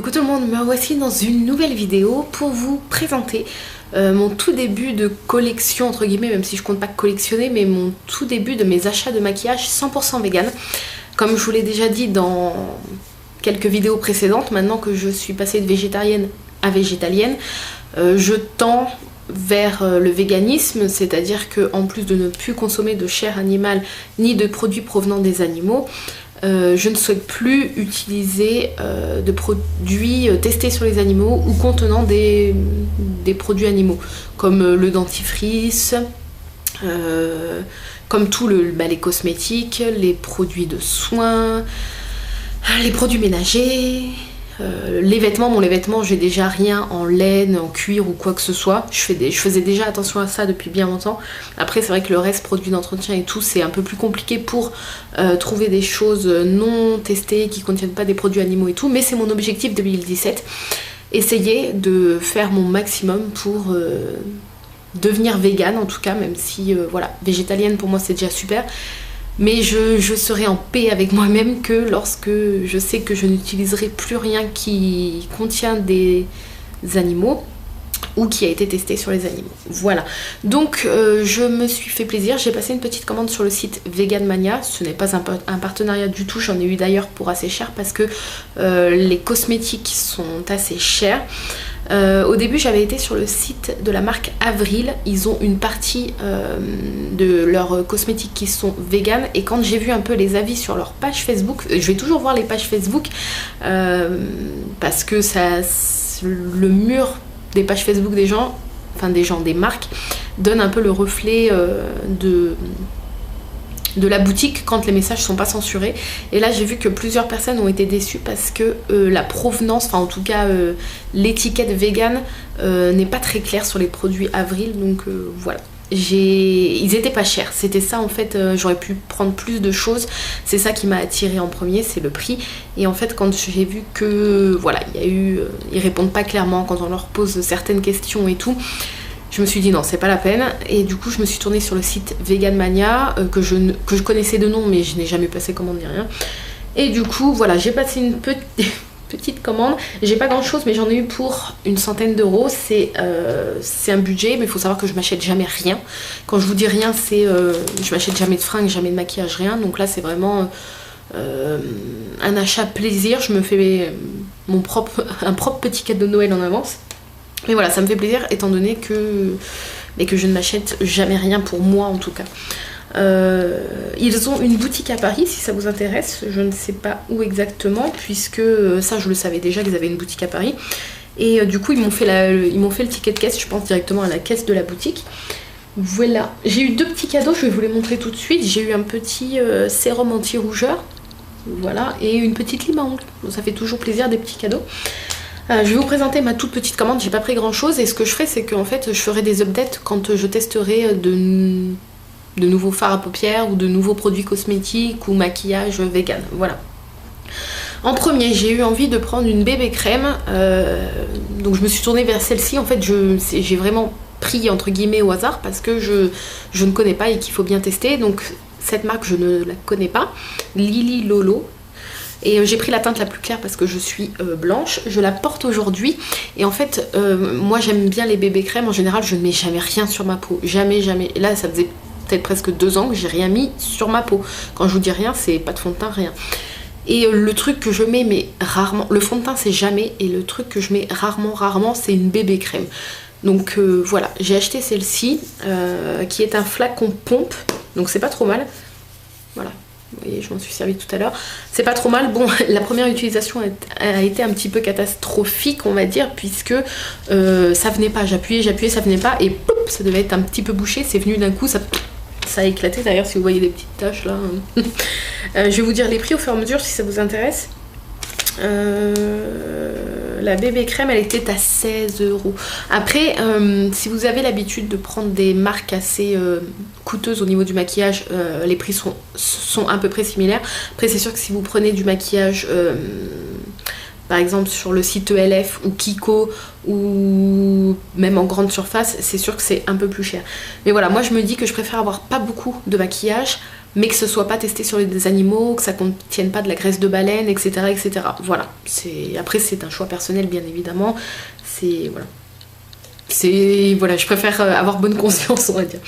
Coucou tout le monde, me voici dans une nouvelle vidéo pour vous présenter mon tout début de collection entre guillemets, même si je compte pas collectionner, mais mon tout début de mes achats de maquillage 100% vegan. Comme je vous l'ai déjà dit dans quelques vidéos précédentes, maintenant que je suis passée de végétarienne à végétalienne, je tends vers le véganisme, c'est-à-dire que en plus de ne plus consommer de chair animale ni de produits provenant des animaux, je ne souhaite plus utiliser de produits testés sur les animaux ou contenant des produits animaux, comme le dentifrice, comme tout les cosmétiques, les produits de soins, les produits ménagers, les vêtements. Les vêtements, j'ai déjà rien en laine, en cuir ou quoi que ce soit. Je faisais déjà attention à ça depuis bien longtemps. Après, c'est vrai que le reste, produits d'entretien et tout, c'est un peu plus compliqué pour trouver des choses non testées, qui contiennent pas des produits animaux et tout. Mais c'est mon objectif 2017. Essayer de faire mon maximum pour devenir végane, en tout cas, même si, voilà, végétalienne pour moi c'est déjà super. Mais je serai en paix avec moi-même que lorsque je sais que je n'utiliserai plus rien qui contient des animaux ou qui a été testé sur les animaux. Voilà. Donc je me suis fait plaisir, j'ai passé une petite commande sur le site Vegan Mania. Ce n'est pas un partenariat du tout, j'en ai eu d'ailleurs pour assez cher parce que les cosmétiques sont assez chers. Au début j'avais été sur le site de la marque Avril, ils ont une partie de leurs cosmétiques qui sont vegan, et quand j'ai vu un peu les avis sur leur page Facebook, je vais toujours voir les pages Facebook parce que le mur des pages Facebook des gens, des marques, donne un peu le reflet de la boutique quand les messages sont pas censurés. Et là j'ai vu que plusieurs personnes ont été déçues parce que la provenance, enfin en tout cas l'étiquette vegan n'est pas très claire sur les produits Avril, donc voilà. Ils étaient pas chers, c'était ça en fait, j'aurais pu prendre plus de choses, c'est ça qui m'a attirée en premier, c'est le prix. Et en fait quand j'ai vu que voilà, ils répondent pas clairement quand on leur pose certaines questions et tout, je me suis dit non, c'est pas la peine. Et du coup je me suis tournée sur le site Vegan Mania, que je connaissais de nom mais je n'ai jamais passé commande ni rien. Et du coup voilà, j'ai passé une petite commande. J'ai pas grand chose mais j'en ai eu pour une centaine d'euros. C'est un budget, mais il faut savoir que je m'achète jamais rien. Quand je vous dis rien, c'est je m'achète jamais de fringues, jamais de maquillage, rien. Donc là c'est vraiment un achat plaisir. Je me fais un propre petit cadeau de Noël en avance. Mais voilà, ça me fait plaisir étant donné que je ne m'achète jamais rien, pour moi en tout cas. Ils ont une boutique à Paris si ça vous intéresse, je ne sais pas où exactement, puisque ça je le savais déjà qu'ils avaient une boutique à Paris. Et du coup ils m'ont fait le ticket de caisse, je pense directement à la caisse de la boutique. Voilà, j'ai eu deux petits cadeaux, je vais vous les montrer tout de suite. J'ai eu un petit sérum anti-rougeur, voilà, et une petite lime à ongles. Bon, ça fait toujours plaisir des petits cadeaux. Je vais vous présenter ma toute petite commande, j'ai pas pris grand chose, et ce que je ferai c'est qu'en fait je ferai des updates quand je testerai de nouveaux fards à paupières ou de nouveaux produits cosmétiques ou maquillage vegan, voilà. En premier j'ai eu envie de prendre une bébé crème, donc je me suis tournée vers celle-ci. En fait j'ai vraiment pris entre guillemets au hasard parce que je ne connais pas et qu'il faut bien tester. Donc cette marque je ne la connais pas, Lily Lolo. Et j'ai pris la teinte la plus claire parce que je suis blanche. Je la porte aujourd'hui. Et en fait, moi j'aime bien les bébés crèmes. En général, je ne mets jamais rien sur ma peau. Jamais, jamais. Et là, ça faisait peut-être presque 2 ans que j'ai rien mis sur ma peau. Quand je vous dis rien, c'est pas de fond de teint, rien. Et le truc que je mets, mais rarement, le fond de teint c'est jamais. Et le truc que je mets rarement, c'est une bébé crème. Donc voilà, j'ai acheté celle-ci, qui est un flacon pompe. Donc c'est pas trop mal. Voilà. Vous voyez, je m'en suis servi tout à l'heure. C'est pas trop mal. Bon, la première utilisation a été un petit peu catastrophique, on va dire, puisque ça venait pas. J'appuyais, ça venait pas. Et poup, ça devait être un petit peu bouché. C'est venu d'un coup, ça a éclaté. D'ailleurs, si vous voyez des petites taches là. Je vais vous dire les prix au fur et à mesure si ça vous intéresse. La bébé crème elle était à 16 €. Après si vous avez l'habitude de prendre des marques assez coûteuses au niveau du maquillage, les prix sont à peu près similaires. Après c'est sûr que si vous prenez du maquillage par exemple sur le site ELF ou Kiko ou même en grande surface, c'est sûr que c'est un peu plus cher. Mais voilà, moi je me dis que je préfère avoir pas beaucoup de maquillage mais que ce soit pas testé sur des animaux, que ça contienne pas de la graisse de baleine, etc. etc. Voilà. Après c'est un choix personnel bien évidemment. Voilà, je préfère avoir bonne conscience, on va dire.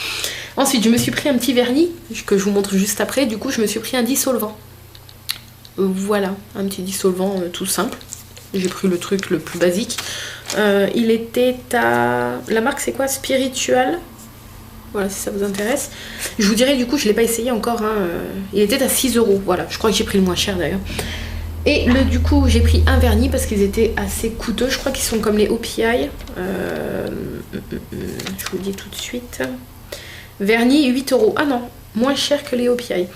Ensuite, je me suis pris un petit vernis que je vous montre juste après. Du coup, je me suis pris un dissolvant. Voilà, un petit dissolvant tout simple. J'ai pris le truc le plus basique. Il était à... La marque c'est quoi? Spiritual. Voilà, si ça vous intéresse. Je vous dirai, du coup, je ne l'ai pas essayé encore. Hein. Il était à 6 €. Voilà, je crois que j'ai pris le moins cher d'ailleurs. Et du coup, j'ai pris un vernis parce qu'ils étaient assez coûteux. Je crois qu'ils sont comme les OPI. Je vous le dis tout de suite. Vernis 8 €. Ah non, moins cher que les OPI.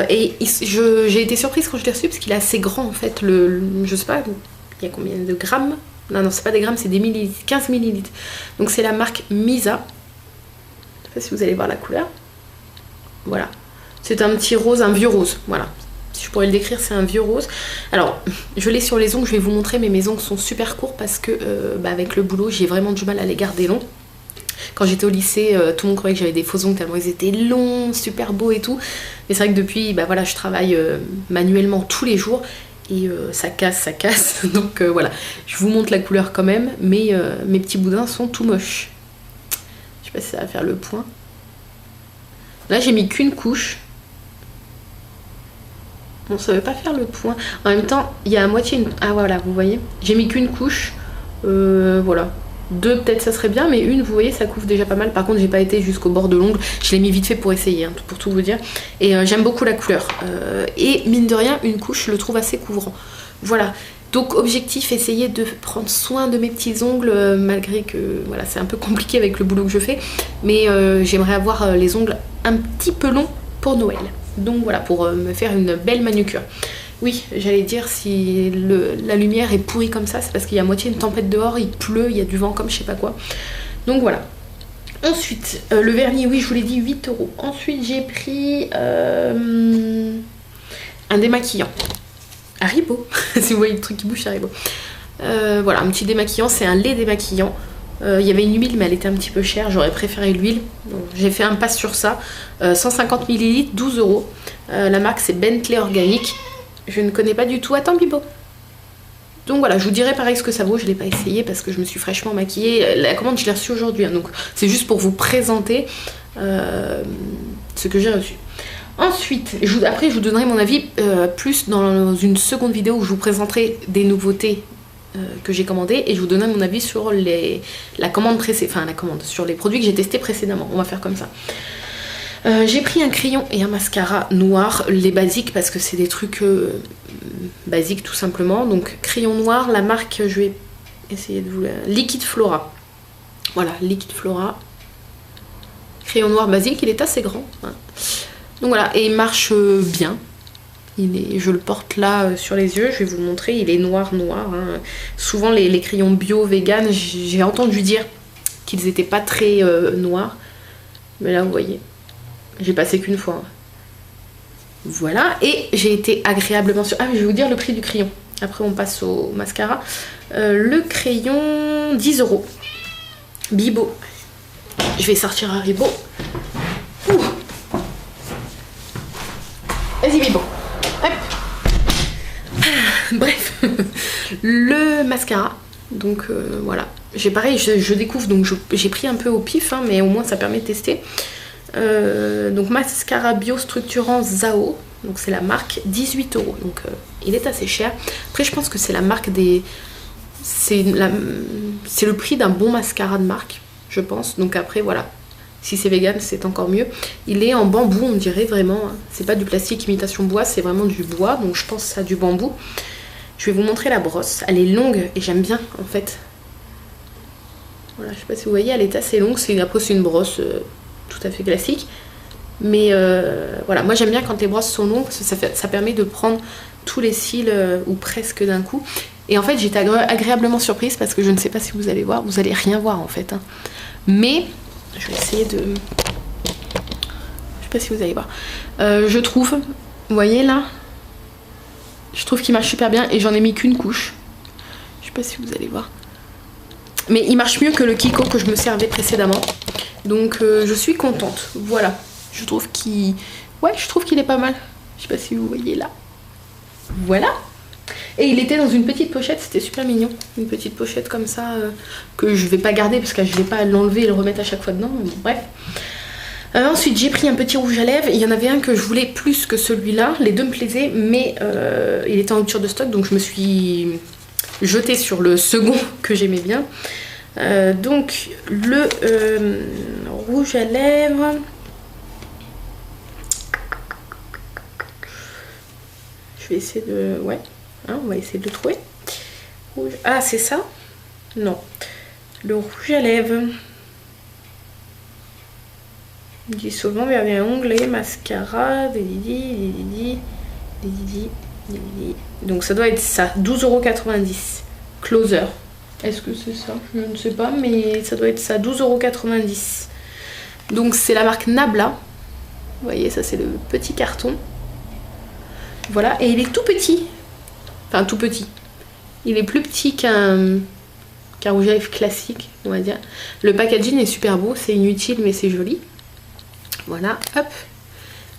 Et j'ai été surprise quand je l'ai reçu parce qu'il est assez grand en fait. Je sais pas, il y a combien de grammes? Non, c'est pas des grammes, c'est des millilitres. 15 millilitres. Donc c'est la marque Misa. Je sais pas si vous allez voir la couleur. Voilà. C'est un petit rose, un vieux rose. Voilà. Si je pourrais le décrire, c'est un vieux rose. Alors, je l'ai sur les ongles, je vais vous montrer, mais mes ongles sont super courts parce que avec le boulot, j'ai vraiment du mal à les garder longs. Quand j'étais au lycée, tout le monde croyait que j'avais des faux ongles tellement ils étaient longs, super beaux et tout. Mais c'est vrai que depuis, voilà, je travaille manuellement tous les jours et ça casse. Donc voilà, je vous montre la couleur quand même, mais mes petits boudins sont tout moches. Je sais pas si ça va faire le point. Là, j'ai mis qu'une couche. Bon, ça veut pas faire le point. En même temps, il y a à moitié une... Ah voilà, vous voyez. J'ai mis qu'une couche. Voilà. 2 peut-être ça serait bien, mais une, vous voyez, ça couvre déjà pas mal. Par contre, j'ai pas été jusqu'au bord de l'ongle. Je l'ai mis vite fait pour essayer, hein, pour tout vous dire. Et j'aime beaucoup la couleur. Et mine de rien, une couche, je le trouve assez couvrant. Voilà. Donc objectif, essayer de prendre soin de mes petits ongles, malgré que voilà, c'est un peu compliqué avec le boulot que je fais. Mais j'aimerais avoir les ongles un petit peu longs pour Noël. Donc voilà, pour me faire une belle manucure. Oui, j'allais dire, si la lumière est pourrie comme ça, c'est parce qu'il y a moitié une tempête dehors, il pleut, il y a du vent comme je sais pas quoi. Donc voilà. Ensuite, le vernis, oui, je vous l'ai dit, 8 €. Ensuite, j'ai pris un démaquillant. Haribo, si vous voyez le truc qui bouge, Haribo. Voilà, un petit démaquillant, c'est un lait démaquillant. Il y avait une huile, mais elle était un petit peu chère, j'aurais préféré l'huile. J'ai fait un pass sur ça. 150 ml, 12 €. La marque, c'est Bentley Organique. Je ne connais pas du tout. Attends, Bibo. Donc voilà, je vous dirai pareil ce que ça vaut. Je ne l'ai pas essayé parce que je me suis fraîchement maquillée. La commande, je l'ai reçue aujourd'hui. Hein, donc c'est juste pour vous présenter ce que j'ai reçu. Ensuite, après je vous donnerai mon avis plus dans une seconde vidéo où je vous présenterai des nouveautés que j'ai commandées et je vous donnerai mon avis sur la commande sur les produits que j'ai testés précédemment. On va faire comme ça. J'ai pris un crayon et un mascara noir, les basiques parce que c'est des trucs basiques tout simplement. Donc crayon noir, la marque, je vais essayer de vous Liquid Flora. Voilà, Liquid Flora. Crayon noir basique, il est assez grand. Hein. Donc voilà, et il marche bien. Je le porte là sur les yeux, je vais vous le montrer, il est noir. Hein. Souvent les crayons bio, vegan, j'ai entendu dire qu'ils n'étaient pas très noirs. Mais là vous voyez, j'ai passé qu'une fois. Hein. Voilà, et j'ai été agréablement sur... Ah, je vais vous dire le prix du crayon. Après on passe au mascara. Le crayon, 10 €. Bibo. Je vais sortir Haribo. Ouh. Vas-y Bibo. Hop. Bref. Le mascara. Donc voilà. Pareil, je découvre, donc j'ai pris un peu au pif, hein, mais au moins ça permet de tester. Donc mascara bio structurant Zao. Donc c'est la marque, 18 €. Donc il est assez cher. Après je pense que c'est la marque des... C'est le prix d'un bon mascara de marque, je pense. Donc après voilà. Si c'est vegan, c'est encore mieux. Il est en bambou, on dirait vraiment. C'est pas du plastique imitation bois, c'est vraiment du bois. Donc je pense que ça a du bambou. Je vais vous montrer la brosse. Elle est longue et j'aime bien en fait. Voilà, je sais pas si vous voyez, elle est assez longue. Après c'est une brosse tout à fait classique. Mais voilà, moi j'aime bien quand les brosses sont longues parce que ça permet de prendre tous les cils ou presque d'un coup. Et en fait j'étais agréablement surprise parce que je ne sais pas si vous allez voir. Vous allez rien voir en fait. Hein. Mais... je vais essayer de... je sais pas si vous allez voir. Je trouve, vous voyez là, je trouve qu'il marche super bien et j'en ai mis qu'une couche. Je sais pas si vous allez voir. Mais il marche mieux que le Kiko que je me servais précédemment. Donc je suis contente. Voilà. Je trouve qu'il Ouais, je trouve qu'il est pas mal. Je sais pas si vous voyez là. Voilà. Et il était dans une petite pochette, c'était super mignon. Une petite pochette comme ça que je vais pas garder parce que je vais pas l'enlever et le remettre à chaque fois dedans. Bon, bref. Ensuite j'ai pris un petit rouge à lèvres. Il y en avait un que je voulais plus que celui-là. Les deux me plaisaient mais il était en rupture de stock donc je me suis jetée sur le second que j'aimais bien. Donc le rouge à lèvres. Je vais essayer de... Ouais, hein, on va essayer de le trouver. Rouge... Ah c'est ça? Non. Le rouge à lèvres. Dissolvant vers les ongles, mascara, des didi. Donc ça doit être ça, 12,90 €. Closer. Est-ce que c'est ça? Je ne sais pas, mais ça doit être ça, 12,90 €. Donc c'est la marque Nabla. Vous voyez, ça c'est le petit carton. Voilà, et il est tout petit. Enfin tout petit. Il est plus petit qu'un rouge à lèvres classique, on va dire. Le packaging est super beau, c'est inutile mais c'est joli. Voilà, hop.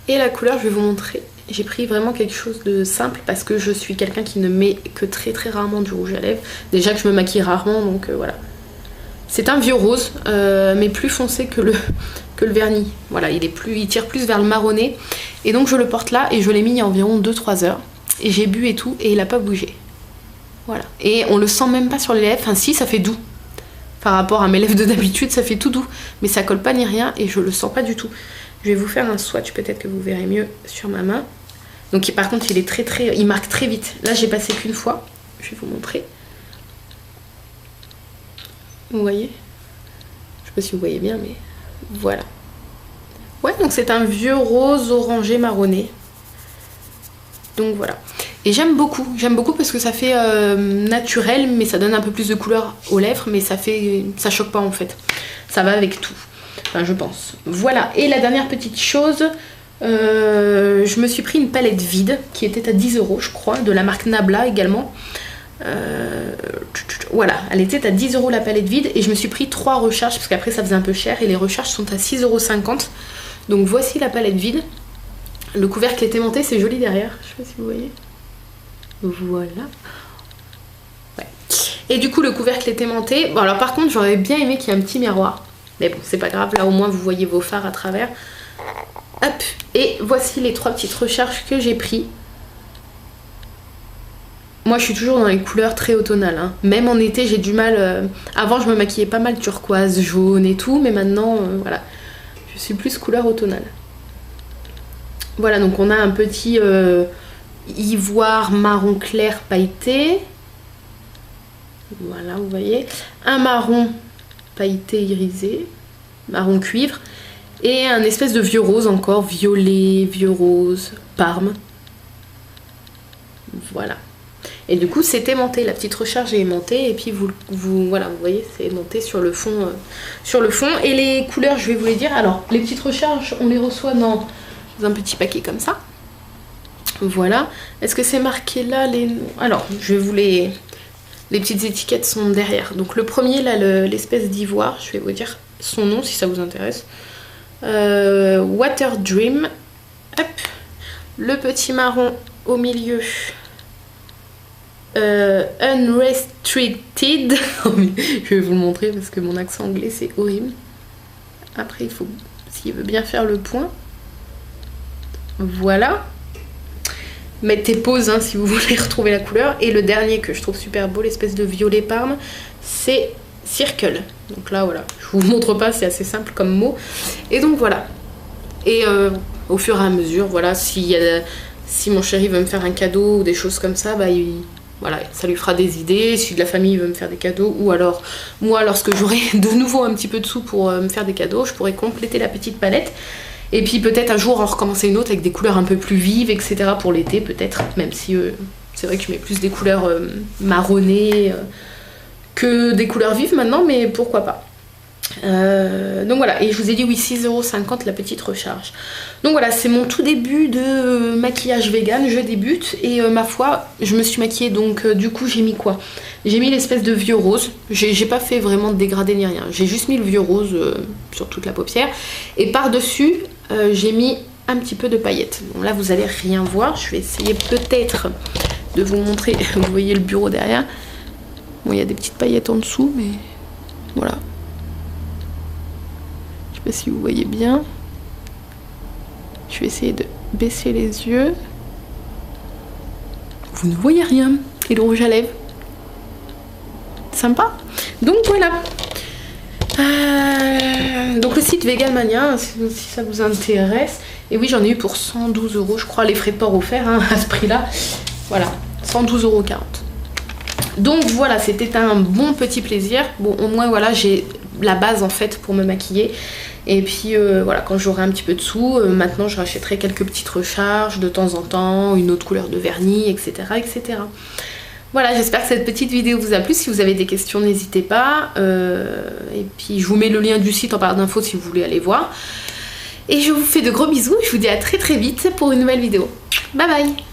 Et la couleur, je vais vous montrer. J'ai pris vraiment quelque chose de simple parce que je suis quelqu'un qui ne met que très rarement du rouge à lèvres. Déjà que je me maquille rarement, donc voilà. C'est un vieux rose, mais plus foncé que le vernis. Voilà, il tire plus vers le marronné. Et donc je le porte là et je l'ai mis il y a environ 2-3 heures. Et j'ai bu et tout et il n'a pas bougé. Voilà. Et on le sent même pas sur les lèvres. Enfin si, ça fait doux. Par rapport à mes lèvres de d'habitude, ça fait tout doux. Mais ça colle pas ni rien et je le sens pas du tout. Je vais vous faire un swatch, peut-être que vous verrez mieux sur ma main. Donc par contre, il est il marque très vite. Là, j'ai passé qu'une fois. Je vais vous montrer. Vous voyez? Je sais pas si vous voyez bien, mais voilà. Ouais, donc c'est un vieux rose orangé marronné. Donc voilà. Et j'aime beaucoup parce que ça fait naturel, mais ça donne un peu plus de couleur aux lèvres, mais ça choque pas en fait. Ça va avec tout, enfin je pense. Voilà, et la dernière petite chose, je me suis pris une palette vide qui était à 10 € je crois, de la marque Nabla également. Voilà, elle était à 10 € la palette vide et je me suis pris 3 recharges parce qu'après ça faisait un peu cher et les recharges sont à 6,50 €. Donc voici la palette vide. Le couvercle est aimanté, c'est joli derrière, je sais pas si vous voyez. Voilà. Ouais. Et du coup le couvercle est aimanté. Bon alors par contre j'aurais bien aimé qu'il y ait un petit miroir. Mais bon c'est pas grave, là au moins vous voyez vos fards à travers. Hop. Et voici les 3 petites recharges que j'ai pris. Moi je suis toujours dans les couleurs très automnales. Hein. Même en été j'ai du mal. Avant je me maquillais pas mal turquoise, jaune et tout. Mais maintenant voilà. Je suis plus couleur automnale. Voilà donc on a un petit... ivoire marron clair pailleté, voilà vous voyez, un marron pailleté irisé, marron cuivre et un espèce de vieux rose encore, violet, vieux rose, parme, voilà. Et du coup c'est aimanté, la petite recharge est aimantée et puis voilà vous voyez c'est aimanté sur le fond et les couleurs je vais vous les dire. Alors les petites recharges on les reçoit dans un petit paquet comme ça. Voilà, est-ce que c'est marqué là les noms? Alors, je vais vous les petites étiquettes sont derrière. Donc le premier là, l'espèce d'ivoire, je vais vous dire son nom si ça vous intéresse. Water Dream. Hop. Le petit marron au milieu. Unrestricted. Je vais vous le montrer parce que mon accent anglais c'est horrible. Après il faut, s'il veut bien faire le point. Voilà. Mettez pause hein, si vous voulez retrouver la couleur. Et le dernier que je trouve super beau, l'espèce de violet parme, c'est Circle. Donc là voilà, je vous montre pas, c'est assez simple comme mot. Et donc voilà. Et au fur et à mesure, voilà, si mon chéri veut me faire un cadeau ou des choses comme ça, bah voilà, ça lui fera des idées. Si de la famille veut me faire des cadeaux, ou alors moi lorsque j'aurai de nouveau un petit peu de sous pour me faire des cadeaux, je pourrais compléter la petite palette. Et puis peut-être un jour en recommencer une autre avec des couleurs un peu plus vives, etc. pour l'été peut-être. Même si c'est vrai que je mets plus des couleurs marronnées que des couleurs vives maintenant, mais pourquoi pas. Donc voilà, et je vous ai dit oui 6,50 € la petite recharge. Donc voilà, c'est mon tout début de maquillage vegan, je débute. Et ma foi, je me suis maquillée donc du coup j'ai mis quoi? J'ai mis l'espèce de vieux rose, j'ai pas fait vraiment de dégradé ni rien. J'ai juste mis le vieux rose sur toute la paupière. Et par dessus j'ai mis un petit peu de paillettes. Bon là vous allez rien voir, je vais essayer peut-être de vous montrer. Vous voyez le bureau derrière. Bon il y a des petites paillettes en dessous mais voilà. Je sais pas si vous voyez bien. Je vais essayer de baisser les yeux. Vous ne voyez rien. Et le rouge à lèvres. Sympa. Donc voilà. Donc le site Veganmania, si ça vous intéresse. Et oui, j'en ai eu pour 112 € je crois, les frais de port offerts hein, à ce prix-là. Voilà, 112,40 €. Donc voilà, c'était un bon petit plaisir. Bon, au moins voilà, j'ai la base en fait pour me maquiller. Et puis voilà, quand j'aurai un petit peu de sous, maintenant je rachèterai quelques petites recharges de temps en temps, une autre couleur de vernis, etc. etc. Voilà, j'espère que cette petite vidéo vous a plu. Si vous avez des questions, n'hésitez pas. Et puis je vous mets le lien du site en barre d'infos si vous voulez aller voir. Et je vous fais de gros bisous. Je vous dis à très très vite pour une nouvelle vidéo. Bye bye!